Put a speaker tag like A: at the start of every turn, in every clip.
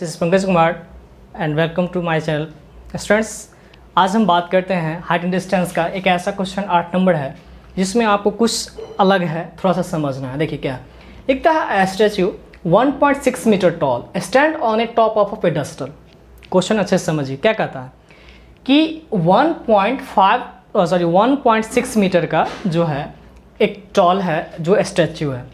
A: This is Pankaj Kumar and welcome to my channel. Students, आज हम बात करते हैं हाइट एंड डिस्टेंस का। एक ऐसा क्वेश्चन 8 नंबर है जिसमें आपको कुछ अलग है, थोड़ा सा समझना है। देखिए क्या लिखता है, statue 1.6 metre tall stand on a top of a pedestal. Question अच्छे से समझिए, क्या कहता है कि 1.6 मीटर का जो है एक टॉल है, जो स्टैच्यू है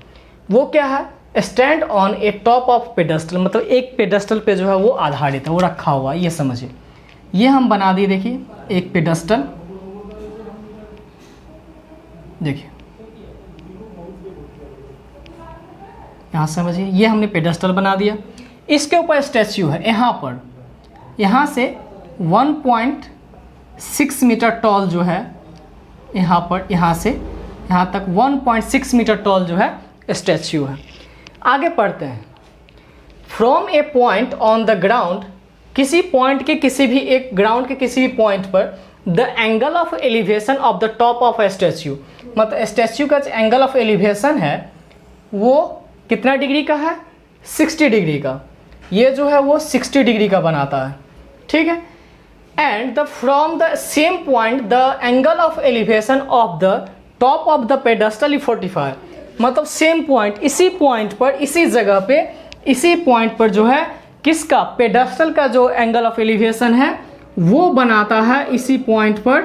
A: वो क्या है, stand on a top of pedestal, मतलब एक पेडेस्टल पे जो है वो आधारित है, वो रखा हुआ है। ये समझिए, ये हम बना दिए। देखिए एक पेडेस्टल, देखिए यहाँ समझिए, ये हमने पेडेस्टल बना दिया। इसके ऊपर स्टैच्यू है, यहाँ पर, यहाँ से 1.6 मीटर टॉल जो है, यहाँ पर, यहाँ से यहाँ तक 1.6 मीटर टॉल जो है स्टैच्यू है। आगे पढ़ते हैं। From A point on the ground, किसी पॉइंट के किसी भी एक ग्राउंड के किसी भी पॉइंट पर, the angle of elevation of the top of A statue, मतलब स्टैच्यू का जो एंगल ऑफ एलिवेशन है वो कितना डिग्री का है, 60 डिग्री का। ये जो है वो 60 डिग्री का बनाता है, ठीक है। And the from the same point the angle of elevation of the top of the pedestal is 45, मतलब सेम पॉइंट, इसी पॉइंट पर, इसी जगह पे, इसी पॉइंट पर जो है किसका, पेडेस्टल का जो एंगल ऑफ एलिवेशन है वो बनाता है, इसी पॉइंट पर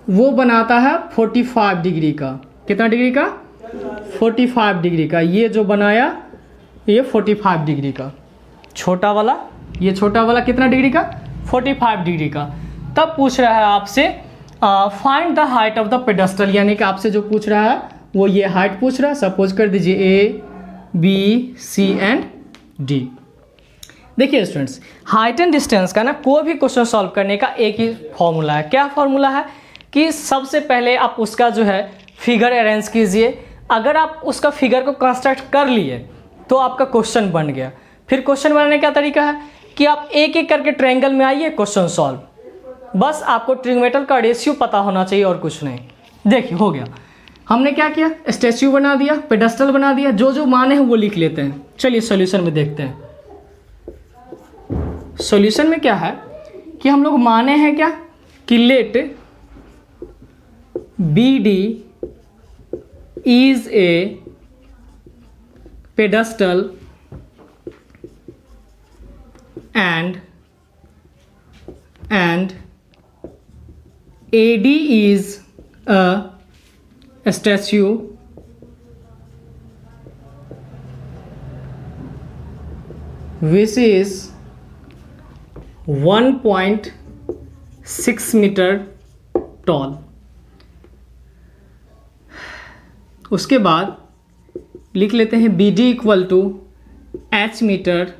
A: वो बनाता है 45 डिग्री का। कितना डिग्री का, 45 डिग्री का। ये जो बनाया ये 45 डिग्री का, छोटा वाला, ये छोटा वाला कितना डिग्री का, 45 डिग्री का। तब पूछ रहा है आपसे find the height of the pedestal, यानी कि आपसे जो पूछ रहा है वो ये हाइट पूछ रहा है। सपोज कर दीजिए A B C and D. देखिए स्टूडेंट्स, हाइट एंड डिस्टेंस का ना कोई भी क्वेश्चन सॉल्व करने का एक ही फॉर्मूला है। क्या फॉर्मूला है कि सबसे पहले आप उसका जो है फिगर अरेंज कीजिए। अगर आप उसका फिगर को कंस्ट्रक्ट कर लिए तो आपका क्वेश्चन बन गया। फिर क्वेश्चन बनाने का तरीका है कि आप एक एक करके ट्रायंगल में आइए, क्वेश्चन सॉल्व। बस आपको ट्रिग्मेटल का रेशियो पता होना चाहिए और कुछ नहीं। देखिए हो गया, हमने क्या किया, स्टैच्यू बना दिया, पेडेस्टल बना दिया, जो जो माने हैं वो लिख लेते हैं। चलिए सॉल्यूशन में देखते हैं। सॉल्यूशन में क्या है कि हम लोग माने हैं क्या कि let B D is a pedestal and AD is a statue which is 1.6 meter tall। उसके बाद लिख लेते हैं BD equal to H metre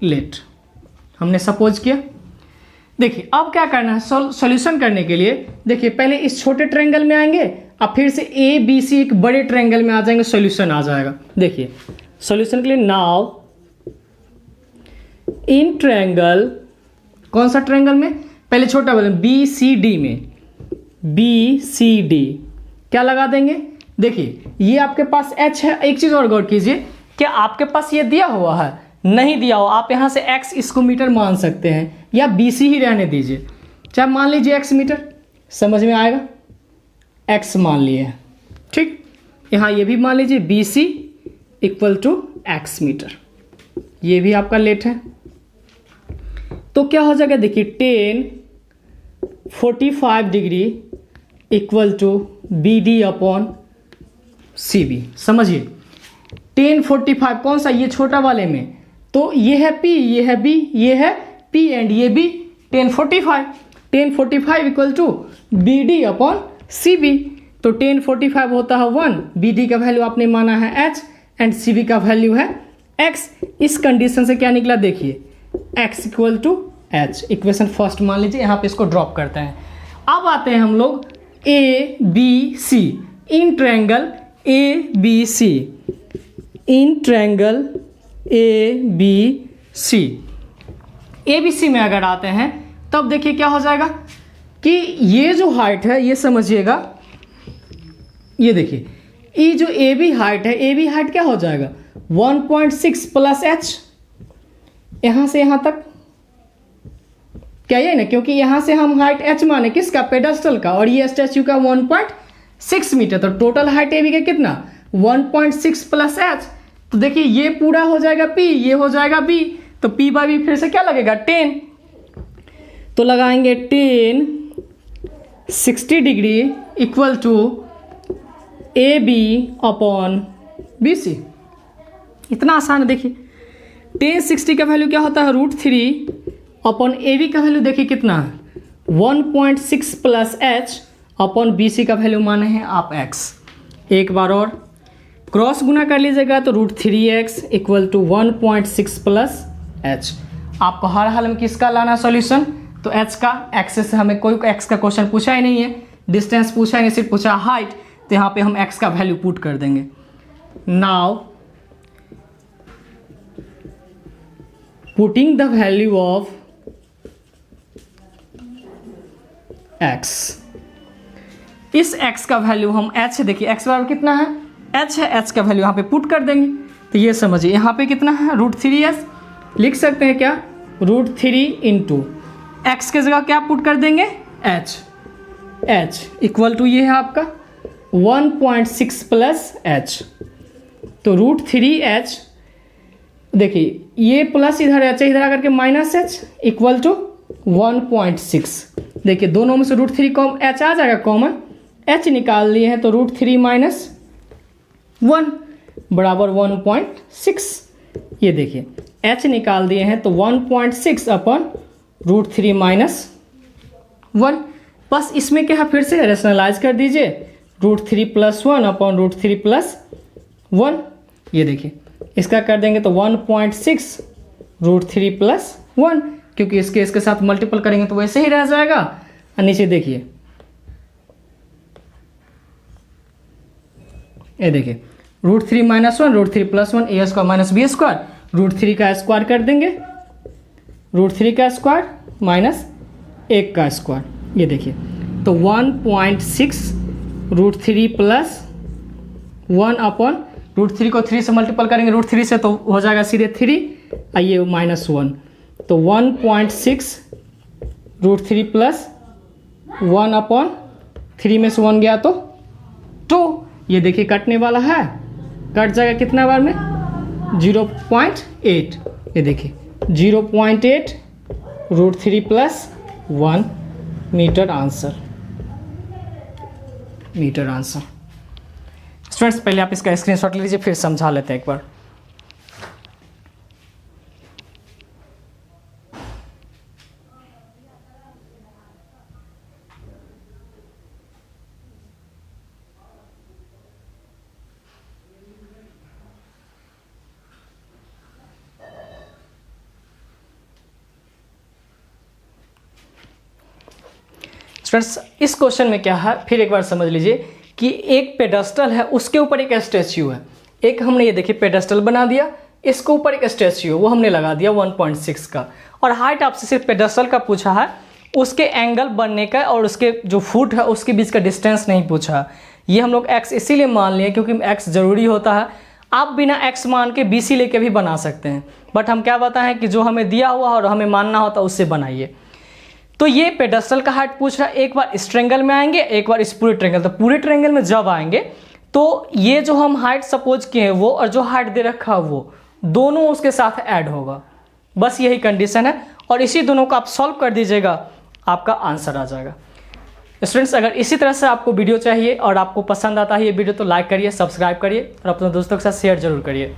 A: let. हमने सपोज किया। देखिए अब क्या करना है, सॉल्यूशन करने के लिए देखिए पहले इस छोटे ट्रायंगल में आएंगे, अब फिर से ए बी सी एक बड़े ट्रायंगल में आ जाएंगे, सॉल्यूशन आ जाएगा। देखिए सॉल्यूशन के लिए नाउ इन ट्रायंगल, कौन सा ट्रायंगल में, पहले छोटा बोले बी सी डी में, बी सी डी क्या लगा देंगे। देखिए ये आपके पास एच है। एक चीज और गौर कीजिए, क्या आपके पास ये दिया हुआ है, नहीं दिया हो, आप यहाँ से x इसको मीटर मान सकते हैं या BC ही रहने दीजिए, चाहे मान लीजिए x मीटर, समझ में आएगा। x मान लिए, ठीक। यहाँ ये भी मान लीजिए BC equal to x metre, ये भी आपका लेट है। तो क्या हो जाएगा, देखिए 1045 degree equal to BD upon CB। समझिए 1045 कौन सा, ये छोटा वाले में, तो ये है P, ये है B, ये है P एंड ये भी 1045 equal to BD upon CB। तो 1045 होता है 1, BD का वैल्यू आपने माना है H एंड CB का वैल्यू है X। इस कंडीशन से क्या निकला, देखिए X equal to H। Equation first मान लीजिए, यहाँ पे इसको ड्रॉप करते हैं। अब आते हैं हम लोग A B C, in triangle A B C, in triangle ABC, ABC में अगर आते हैं तब देखिए क्या हो जाएगा कि ये जो हाइट है, ये समझिएगा, ये देखिए ये जो AB हाइट है, AB हाइट क्या हो जाएगा 1.6 प्लस H, यहाँ से यहाँ तक क्या ये ना, क्योंकि यहाँ से हम हाइट h माने किसका, पेडेस्टल का, और ये स्टैच्यू का 1.6 मीटर, तो टोटल हाइट ए बी का कितना 1.6 प्लस h। तो देखिए ये पूरा हो जाएगा p, ये हो जाएगा b, तो p बाई बी फिर से क्या लगेगा 10, तो लगाएंगे 10 60 degree equal to A B upon B C. इतना आसान है। देखिए 1060 का वैल्यू क्या होता है √3 अपॉन ए बी का वैल्यू देखिए कितना है 1.6 plus h upon B C का वैल्यू माने हैं आप x। एक बार और क्रॉस गुना कर लीजिएगा तो √3x equal to 1.6 plus h। आपको हर हाल में किसका लाना सॉल्यूशन, तो h का। x से हमें कोई x का क्वेश्चन पूछा ही नहीं है, डिस्टेंस पूछा ही नहीं, सिर्फ पूछा हाइट, तो यहाँ पे हम x का वैल्यू पुट कर देंगे। Now putting the value of x, इस x का वैल्यू हम h, देखिए x बराबर कितना है h है, h का वैल्यू यहाँ पे पुट कर देंगे। तो ये समझिए यहाँ पे कितना है √3s, लिख सकते हैं क्या √3 इंटू x के जगह क्या पुट कर देंगे h इक्वल टू ये है आपका 1.6 प्लस h, तो √3h, देखिए ये प्लस इधर h इधर आकर के माइनस h इक्वल टू 1.6। देखिए दोनों में से √3 कॉम h आ जाएगा कॉमन, h निकाल लिए हैं तो √3 माइनस 1 बराबर 1.6। ये देखिए h निकाल दिए हैं तो 1.6 अपॉन √3 माइनस 1। बस इसमें क्या है फिर से रेशनलाइज कर दीजिए, √3 प्लस 1 अपॉन √3 प्लस 1। ये देखिए इसका कर देंगे तो 1.6 √3 प्लस 1, क्योंकि इसके साथ मल्टीपल करेंगे तो वैसे ही रह जाएगा। और नीचे देखिए ये देखिए √3 माइनस 1 √3 प्लस 1 ए स्क्वायर माइनस बी स्क्वायर, √3 का स्क्वायर कर देंगे, √3 का स्क्वायर माइनस 1 का स्क्वायर। ये देखिए तो 1.6 √3 प्लस 1 अपॉन √3 को 3 से मल्टीपल करेंगे, √3 से तो हो जाएगा सीधे 3, आइए -1, तो 1.6 √3 प्लस 1 अपॉन 3 में से 1 गया तो 2। ये देखिए कटने वाला है, कट जाएगा कितना बार में 0.8। ये देखिए 0.8 √3 प्लस 1 मीटर आंसर। स्टूडेंट्स पहले आप इसका स्क्रीनशॉट लीजिए, फिर समझा लेते हैं एक बार। स्टूडेंट्स इस क्वेश्चन में क्या है फिर एक बार समझ लीजिए कि एक पेडेस्टल है, उसके ऊपर एक स्टैच्यू है। एक हमने ये देखिए पेडेस्टल बना दिया, इसके ऊपर एक स्टैच्यू है वो हमने लगा दिया 1.6 का, और हाइट आपसे सिर्फ पेडेस्टल का पूछा है, उसके एंगल बनने का और उसके जो फुट है उसके बीच का डिस्टेंस नहीं पूछा। ये हम लोग x इसीलिए मान लिए क्योंकि x ज़रूरी होता है। आप बिना x मान के BC लेके भी बना सकते हैं, बट हम क्या बताएं कि जो हमें दिया हुआ और हमें मानना होता है उससे बनाइए। तो ये पेडेस्टल का हाइट पूछ रहा है, एक बार इस ट्रायंगल में आएंगे, एक बार इस पूरे ट्रायंगल। तो पूरे ट्रायंगल में जब आएंगे तो ये जो हम हाइट सपोज किए हैं वो और जो हाइट दे रखा है वो दोनों उसके साथ ऐड होगा, बस यही कंडीशन है। और इसी दोनों को आप सॉल्व कर दीजिएगा, आपका आंसर आ जाएगा। स्टूडेंट्स अगर इसी तरह से आपको वीडियो चाहिए और आपको पसंद आता है ये वीडियो तो लाइक करिए, सब्सक्राइब करिए और अपने दोस्तों के साथ शेयर जरूर करिए।